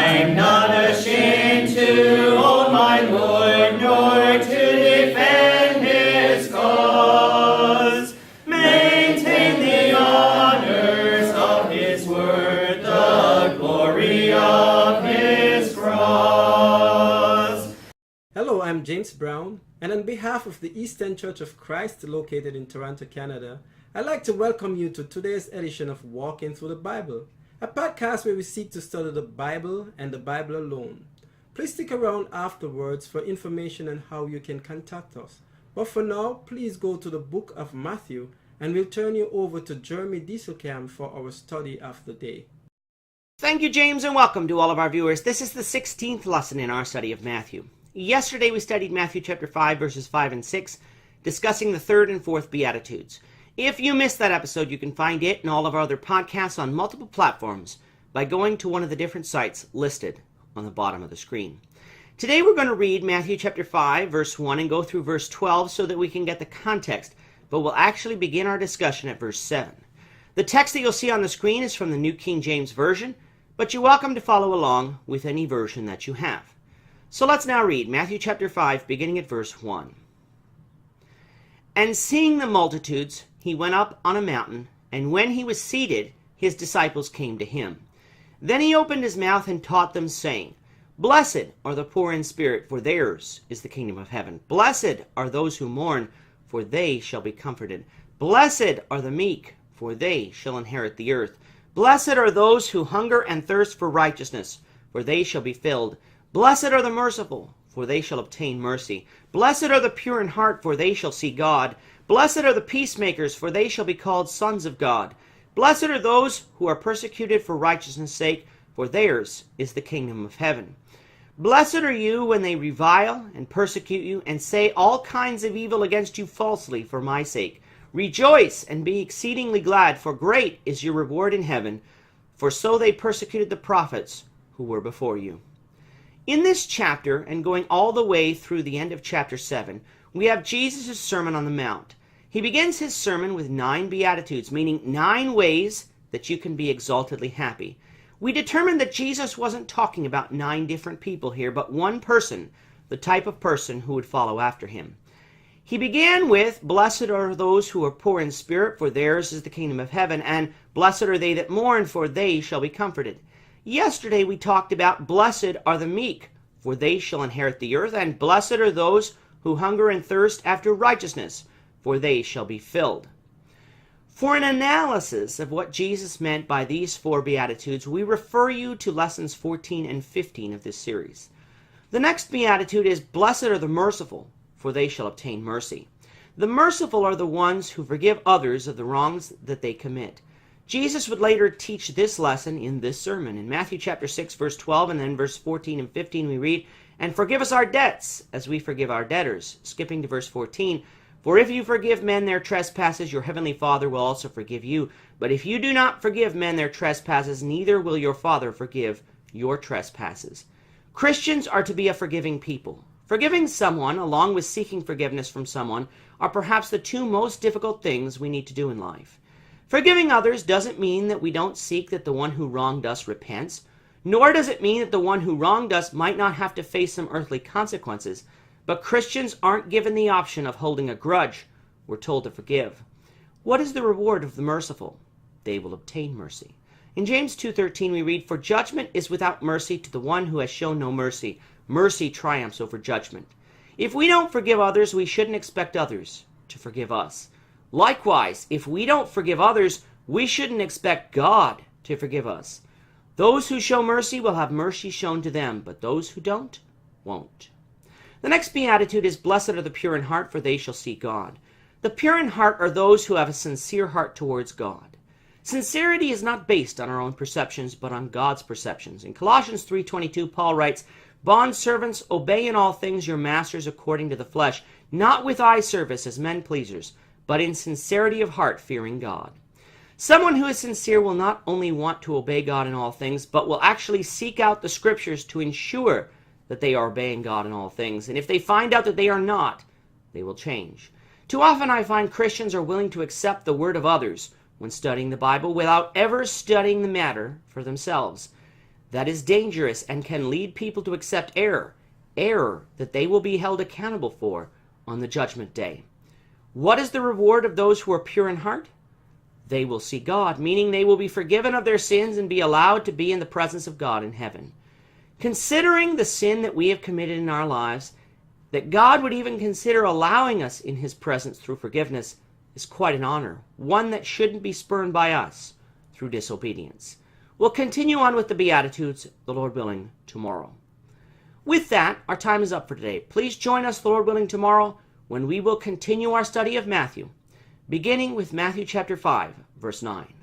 I'm not ashamed to own my Lord, nor to defend his cause. Maintain the honors of his word, the glory of his cross. Hello, I'm James Brown, and on behalf of the Eastern Church of Christ located in Toronto, Canada, I'd like to welcome you to today's edition of Walking Through the Bible, a podcast where we seek to study the Bible and the Bible alone. Please stick around afterwards for information on how you can contact us. But for now, please go to the book of Matthew, and we'll turn you over to Jeremy Dieselkamp for our study of the day. Thank you, James, and welcome to all of our viewers. This is the 16th lesson in our study of Matthew. Yesterday we studied Matthew chapter 5, verses 5 and 6, discussing the third and fourth Beatitudes. If you missed that episode, you can find it and all of our other podcasts on multiple platforms by going to one of the different sites listed on the bottom of the screen. Today we're going to read Matthew chapter 5, verse 1 and go through verse 12 so that we can get the context, but we'll actually begin our discussion at verse 7. The text that you'll see on the screen is from the New King James Version, but you're welcome to follow along with any version that you have. So let's now read Matthew chapter 5, beginning at verse 1. And seeing the multitudes, he went up on a mountain, and when he was seated, his disciples came to him. Then he opened his mouth and taught them, saying, Blessed are the poor in spirit, for theirs is the kingdom of heaven. Blessed are those who mourn, for they shall be comforted. Blessed are the meek, for they shall inherit the earth. Blessed are those who hunger and thirst for righteousness, for they shall be filled. Blessed are the merciful, for they shall obtain mercy. Blessed are the pure in heart, for they shall see God. Blessed are the peacemakers, for they shall be called sons of God. Blessed are those who are persecuted for righteousness' sake, for theirs is the kingdom of heaven. Blessed are you when they revile and persecute you, and say all kinds of evil against you falsely for my sake. Rejoice and be exceedingly glad, for great is your reward in heaven, for so they persecuted the prophets who were before you. In this chapter, and going all the way through the end of chapter 7, we have Jesus' Sermon on the Mount. He begins his sermon with 9 Beatitudes, meaning 9 ways that you can be exaltedly happy. We determined that Jesus wasn't talking about 9 different people here, but one person, the type of person who would follow after him. He began with, Blessed are those who are poor in spirit, for theirs is the kingdom of heaven, and blessed are they that mourn, for they shall be comforted. Yesterday we talked about blessed are the meek, for they shall inherit the earth, and blessed are those who hunger and thirst after righteousness, for they shall be filled. For an analysis of what Jesus meant by these 4 Beatitudes, we refer you to lessons 14 and 15 of this series. The next Beatitude is, Blessed are the merciful, for they shall obtain mercy. The merciful are the ones who forgive others of the wrongs that they commit. Jesus would later teach this lesson in this sermon. In Matthew chapter 6, verse 12, and then verse 14 and 15, we read, And forgive us our debts, as we forgive our debtors. Skipping to verse 14, For if you forgive men their trespasses, your heavenly Father will also forgive you. But if you do not forgive men their trespasses, neither will your Father forgive your trespasses. Christians are to be a forgiving people. Forgiving someone, along with seeking forgiveness from someone, are perhaps the 2 most difficult things we need to do in life. Forgiving others doesn't mean that we don't seek that the one who wronged us repents, nor does it mean that the one who wronged us might not have to face some earthly consequences, but Christians aren't given the option of holding a grudge. We're told to forgive. What is the reward of the merciful? They will obtain mercy. In James 2:13 we read, For judgment is without mercy to the one who has shown no mercy. Mercy triumphs over judgment. If we don't forgive others, we shouldn't expect others to forgive us. Likewise, if we don't forgive others, we shouldn't expect God to forgive us. Those who show mercy will have mercy shown to them, but those who don't, won't. The next Beatitude is, Blessed are the pure in heart, for they shall see God. The pure in heart are those who have a sincere heart towards God. Sincerity is not based on our own perceptions, but on God's perceptions. In Colossians 3:22, Paul writes, Bondservants, obey in all things your masters according to the flesh, not with eye service as men pleasers, but in sincerity of heart, fearing God. Someone who is sincere will not only want to obey God in all things, but will actually seek out the scriptures to ensure that they are obeying God in all things. And if they find out that they are not, they will change. Too often I find Christians are willing to accept the word of others when studying the Bible without ever studying the matter for themselves. That is dangerous and can lead people to accept error that they will be held accountable for on the judgment day. What is the reward of those who are pure in heart? They will see God, meaning they will be forgiven of their sins and be allowed to be in the presence of God in heaven. Considering the sin that we have committed in our lives, that God would even consider allowing us in his presence through forgiveness is quite an honor, one that shouldn't be spurned by us through disobedience. We'll continue on with the Beatitudes, the Lord willing, tomorrow. With that, our time is up for today. Please join us, the Lord willing, tomorrow when we will continue our study of Matthew, beginning with Matthew chapter 5, verse 9.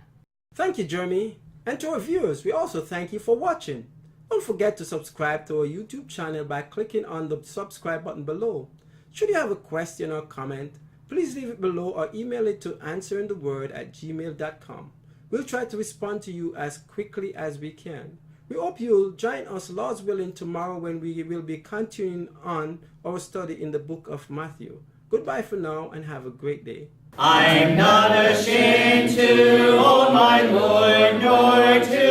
Thank you, Jeremy. And to our viewers, we also thank you for watching. Don't forget to subscribe to our YouTube channel by clicking on the subscribe button below. Should you have a question or comment, please leave it below or email it to answerintheword@gmail.com. We'll try to respond to you as quickly as we can. We hope you'll join us, Lord's willing, tomorrow when we will be continuing on our study in the book of Matthew. Goodbye for now and have a great day. I'm not ashamed to own my Lord, nor to